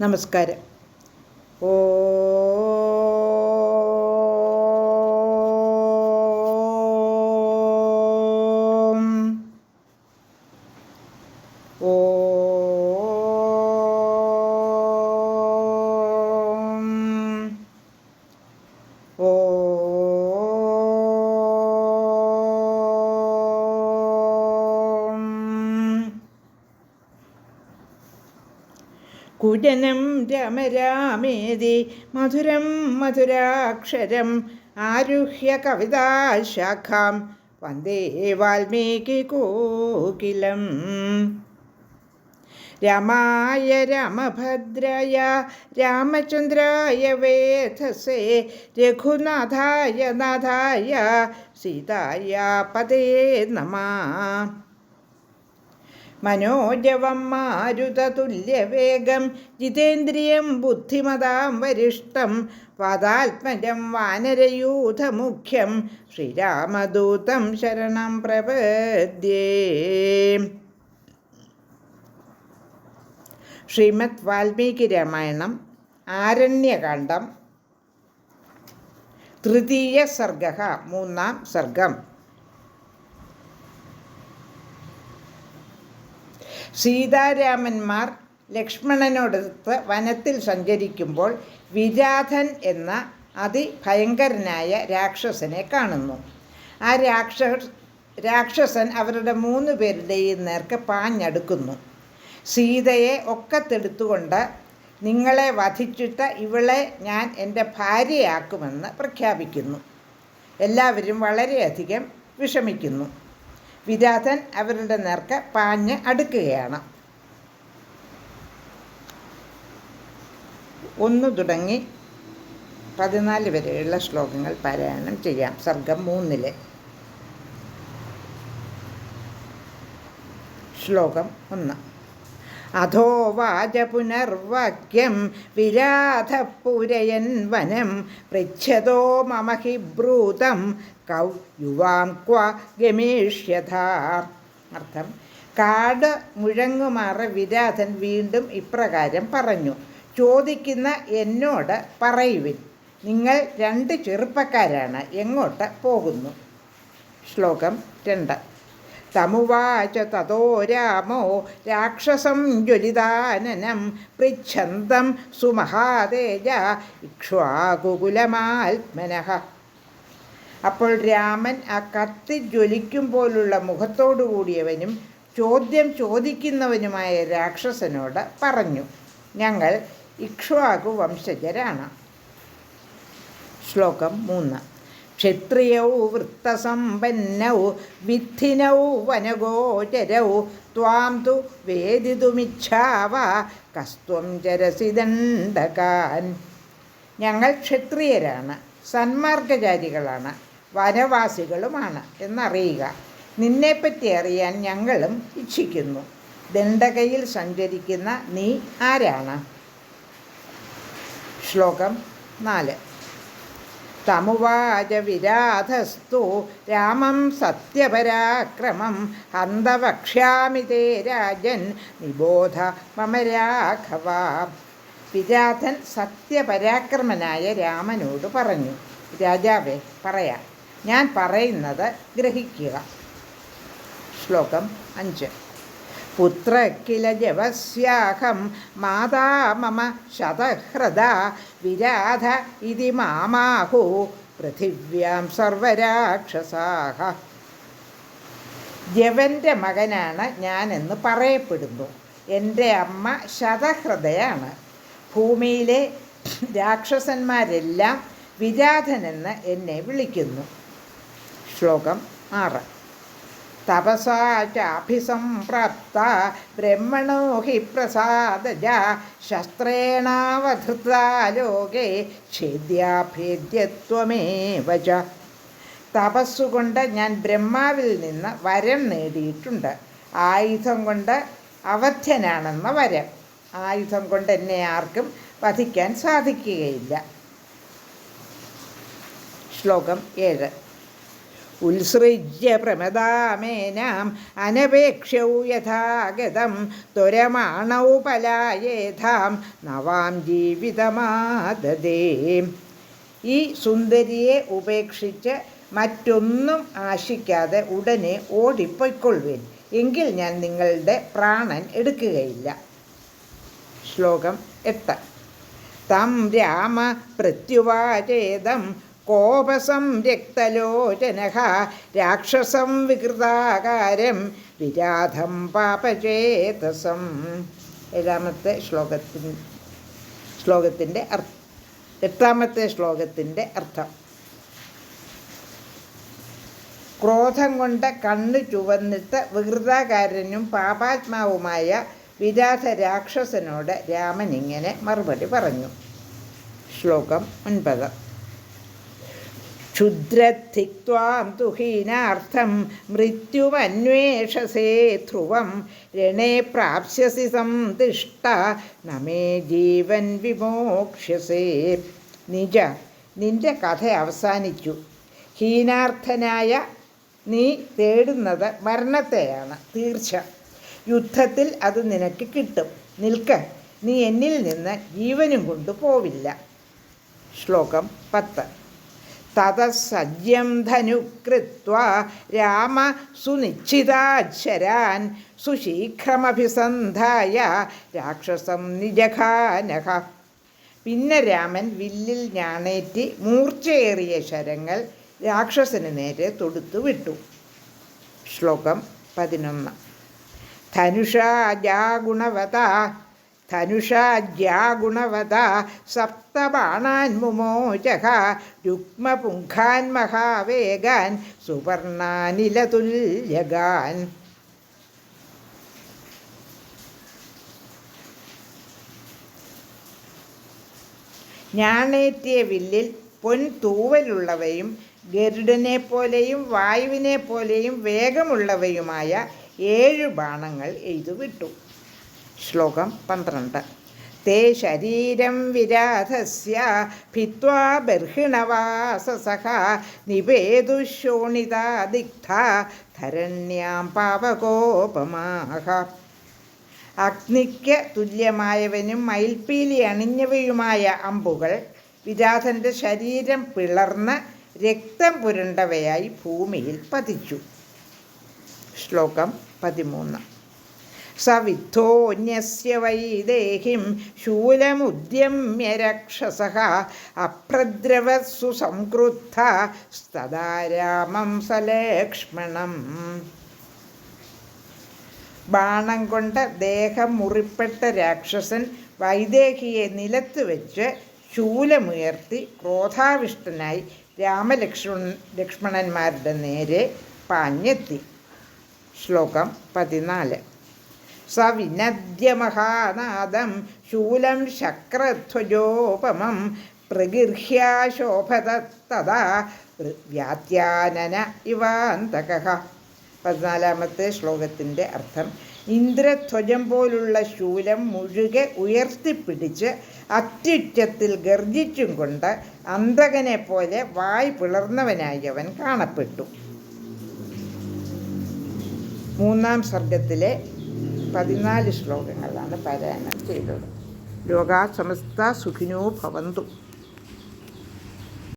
നമസ്കാരം. ഓ ഓ ഓ കുജനം രമരാമേതി മധുരം മധുരാക്ഷരം ആരുഹ്യ കവിതാശാഖാം വന്ദേ വാൽമീകികോകിലം. രാമായ രാമഭദ്രായ രാമചന്ദ്രായ വേധസേ രഘുനാഥായ നാഥായ സീതായ പതേ നമഃ. മനോജവം മാരുതതുല്യവേഗം ജിതേന്ദ്രിയം ബുദ്ധിമതാം വരിഷ്ടം വാതാത്മജം വാനരയൂഥമുഖ്യം ശ്രീരാമദൂതം ശരണം പ്രപദ്യേ. ശ്രീമദ് വാൽമീകി രാമായണം ആരണ്യകാണ്ഡം തൃതീയ സർഗഃ മൂന്നാം സർഗം. സീതാരാമന്മാർ ലക്ഷ്മണനോടൊത്ത് വനത്തിൽ സഞ്ചരിക്കുമ്പോൾ വിരാധൻ എന്ന അതിഭയങ്കരനായ രാക്ഷസനെ കാണുന്നു. ആ രാക്ഷസൻ അവരുടെ 3 പേരുടെയും നേർക്ക് പാഞ്ഞടുക്കുന്നു. സീതയെ ഒക്കത്തെടുത്തുകൊണ്ട് നിങ്ങളെ വധിച്ചിട്ട് ഇവളെ ഞാൻ എൻ്റെ ഭാര്യയാക്കുമെന്ന് പ്രഖ്യാപിക്കുന്നു. എല്ലാവരും വളരെയധികം വിഷമിക്കുന്നു. വിരാധൻ അവരുടെ നേർക്ക് പാഞ്ഞ് അടുക്കുകയാണ്. 1 തുടങ്ങി 14 വരെയുള്ള ശ്ലോകങ്ങൾ പാരായണം ചെയ്യാം. സർഗം 3. ശ്ലോകം 1. അധോ വാച പുനർവാക്യം വിരാധ പുരയൻ വനം പൃച്ഛതോ മമ ഹി ബ്രൂതം കൗ യുവാം ക്വ ഗമേഷ്യഥ. അർത്ഥം: കാട് മുഴങ്ങുമാറ് വിരാധൻ വീണ്ടും ഇപ്രകാരം പറഞ്ഞു: ചോദിക്കുന്ന എന്നോട് പറയുവിൻ, നിങ്ങൾ 2 ചെറുപ്പക്കാരാണ്, എങ്ങോട്ട് പോകുന്നു? ശ്ലോകം 2. തമുവാച തതോ രാമോ രാക്ഷസം ജ്വലിതാനനം പൃച്ഛന്തം സുമഹാതേജ ഇക്ഷ്വാകുകുലമാത്മനഃ. അപ്പോൾ രാമൻ ആ കത്തി ജ്വലിക്കും പോലുള്ള മുഖത്തോടുകൂടിയവനും ചോദ്യം ചോദിക്കുന്നവനുമായ രാക്ഷസനോട് പറഞ്ഞു: ഞങ്ങൾ ഇക്ഷ്വാകു വംശജരാണ്. ശ്ലോകം 3. ക്ഷത്രിയൗ വൃത്തസമ്പന്നൗ വിദ്ധിനൗ വനഗോചരൗ ത്വാം തു വേദിതുമിച്ഛാവ കസ്ത്വം ചരസി ദണ്ഡകാൻ. ഞങ്ങൾ ക്ഷത്രിയരാണ്, സന്മാർഗചാരികളാണ്, വനവാസികളുമാണ് എന്നറിയുക. നിന്നെപ്പറ്റി അറിയാൻ ഞങ്ങളും ഇച്ഛിക്കുന്നു. ദണ്ഡകയിൽ സഞ്ചരിക്കുന്ന നീ ആരാണ്? ശ്ലോകം 4. തമുവാച വിരാധസ്തു രാമം സത്യപരാക്രമം ഹന്ത വക്ഷ്യാമി തേ രാജൻ നിബോധ മമ രാഘവ. വിരാധൻ സത്യപരാക്രമനായ രാമനോട് പറഞ്ഞു: രാജാവേ, പറയാം, ഞാൻ പറയുന്നത് ഗ്രഹിക്കുക. ശ്ലോകം 5. പുത്ര കില ജവസ്യാഹം മാതാ മമ ശതഹൃദ വിരാധ ഇതി മാമാഹു പൃഥിവ്യാം സർവരാക്ഷസാഹ. ജവൻ്റെ മകനാണ് ഞാനെന്ന് പറയപ്പെടുന്നു. എൻ്റെ അമ്മ ശതഹൃദയാണ്. ഭൂമിയിലെ രാക്ഷസന്മാരെല്ലാം വിരാധനെന്ന് എന്നെ വിളിക്കുന്നു. ശ്ലോകം 6. തപസാ ചാഭിസംപ്രാപ്ത ബ്രഹ്മണോ ഹി പ്രസാദജ ശസ്ത്രേണാവധൃതാ ലോകേ ഛേദ്യാഭേദ്യത്വമേവ ച. തപസ്സുകൊണ്ട് ഞാൻ ബ്രഹ്മാവിൽ നിന്ന് വരം നേടിയിട്ടുണ്ട്. ആയുധം കൊണ്ട് അവധ്യനാണെന്ന വരം. ആയുധം കൊണ്ട് എന്നെ ആർക്കും വധിക്കാൻ സാധിക്കുകയില്ല. ശ്ലോകം 7. ഉത്സൃജ്യ പ്രമദാമേനാം അനപേക്ഷ്യൗ യഥാഗതം ത്വരമാണൗ പലായേധാം നവാം ജീവിതമാദദേ. ഈ സുന്ദരിയെ ഉപേക്ഷിച്ച് മറ്റൊന്നും ആശിക്കാതെ ഉടനെ ഓടിപ്പൊയ്ക്കൊള്ളുവിൻ, എങ്കിൽ ഞാൻ നിങ്ങളുടെ പ്രാണൻ എടുക്കുകയില്ല. ശ്ലോകം 8. തം രാമ പ്രത്യുവാചേദം കോപസംരക്തലോചനഃ രാക്ഷസം വികൃതാകാരം വിരാധം പാപചേതസം. 8ാമത്തെ ശ്ലോകത്തിൻ്റെ അർത്ഥം. ക്രോധം കൊണ്ട് കണ്ണു ചുവന്നിട്ട് വികൃതാകാരനും പാപാത്മാവുമായ വിരാധ രാക്ഷസനോട് രാമൻ ഇങ്ങനെ മറുപടി പറഞ്ഞു. ശ്ലോകം 9. ക്ഷുദ്രധിക്വാം തുഹീനാർത്ഥം മൃത്യുമന്വേഷസേ ധ്രുവം രണേ പ്രാപ്സ്യസി സന്തിഷ്ട നമേ ജീവൻ വിമോക്ഷ്യസേ. നിജ, നിന്റെ കഥ അവസാനിച്ചു. ഹീനാർത്ഥനായ നീ തേടുന്നത് മരണത്തെയാണ്, തീർച്ച. യുദ്ധത്തിൽ അത് നിനക്ക് കിട്ടും. നിൽക്ക, നീ എന്നിൽ നിന്ന് ജീവനും കൊണ്ട് പോവില്ല. ശ്ലോകം 10. തതസജ്യം ധനുകൃത്വാ രാമ സുനിശ്ചിതാക്ഷരാൻ സുശീഘ്രമഭിസന്ധായ രാക്ഷസം നിജഘാനഃ. പിന്നെ രാമൻ വില്ലിൽ ഞാണേറ്റി മൂർച്ചയേറിയ ശരങ്ങൾ രാക്ഷസന് നേരെ തൊടുത്തു വിട്ടു. ശ്ലോകം 11. ധനുഷാജ്യാഗുണവത സപ്തബാണാൻ മുമോചഃ രുക്മപുംഖാൻ മഹാവേഗാൻ സുവർണാനിലതുല്യഗാൻ. ഞാണേറ്റിയ വില്ലിൽ പൊൻതൂവലുള്ളവയും ഗരുഡനെപ്പോലെയും വായുവിനെപ്പോലെയും വേഗമുള്ളവയുമായ 7 ബാണങ്ങൾ എയ്തുവിട്ടു. ശ്ലോകം 12. തേ ശരീരം വിരാധസ്യ ഭിത്വാ ബർഹിണവാസസഃ നിപേതുശോണിതാ ദിഗ്ധാ ധരണ്യാം പാവകോപമാഃ. അഗ്നിക്ക് തുല്യമായവനും മയിൽപ്പീലി അണിഞ്ഞവയുമായ അമ്പുകൾ വിരാധൻ്റെ ശരീരം പിളർന്ന് രക്തം പുരണ്ടവയായി ഭൂമിയിൽ പതിച്ചു. ശ്ലോകം 13. സവിദ്ധോന്യസ്യ വൈദേഹിം ശൂലമുദ്യമ്യ രക്ഷസഃ അഭ്രദ്രവത്സു സംക്രുദ്ധ സ്തദാ രാമം സലക്ഷ്മണം. ബാണം കൊണ്ട് ദേഹം മുറിപ്പെട്ട രാക്ഷസൻ വൈദേഹിയെ നിലത്ത് വെച്ച് ശൂലമുയർത്തി ക്രോധാവിഷ്ടനായി ലക്ഷ്മണന്മാരുടെ നേരെ പാഞ്ഞെത്തി. ശ്ലോകം 14. സവിനദ്യ മഹാനാദം ശൂലം ശക്രധ്വജോപമം പ്രഗൃഹ്യാശോഭതത്തദാ വ്യാത്യാനന ഇവാന്തകഃ. 14ാമത്തെ ശ്ലോകത്തിൻ്റെ അർത്ഥം. ഇന്ദ്രധ്വജം പോലുള്ള ശൂലം മുഴുകെ ഉയർത്തിപ്പിടിച്ച് അത്യുച്ചത്തിൽ ഗർജിച്ചും കൊണ്ട് അന്തകനെ പോലെ വായ് പിളർന്നവനായി അവൻ കാണപ്പെട്ടു. 3ാം സർഗത്തിലെ 14 ശ്ലോകങ്ങളാണ് പാരായണം ചെയ്തത്. ലോകാ സമസ്ത സുഖിനോ ഭവന്തു.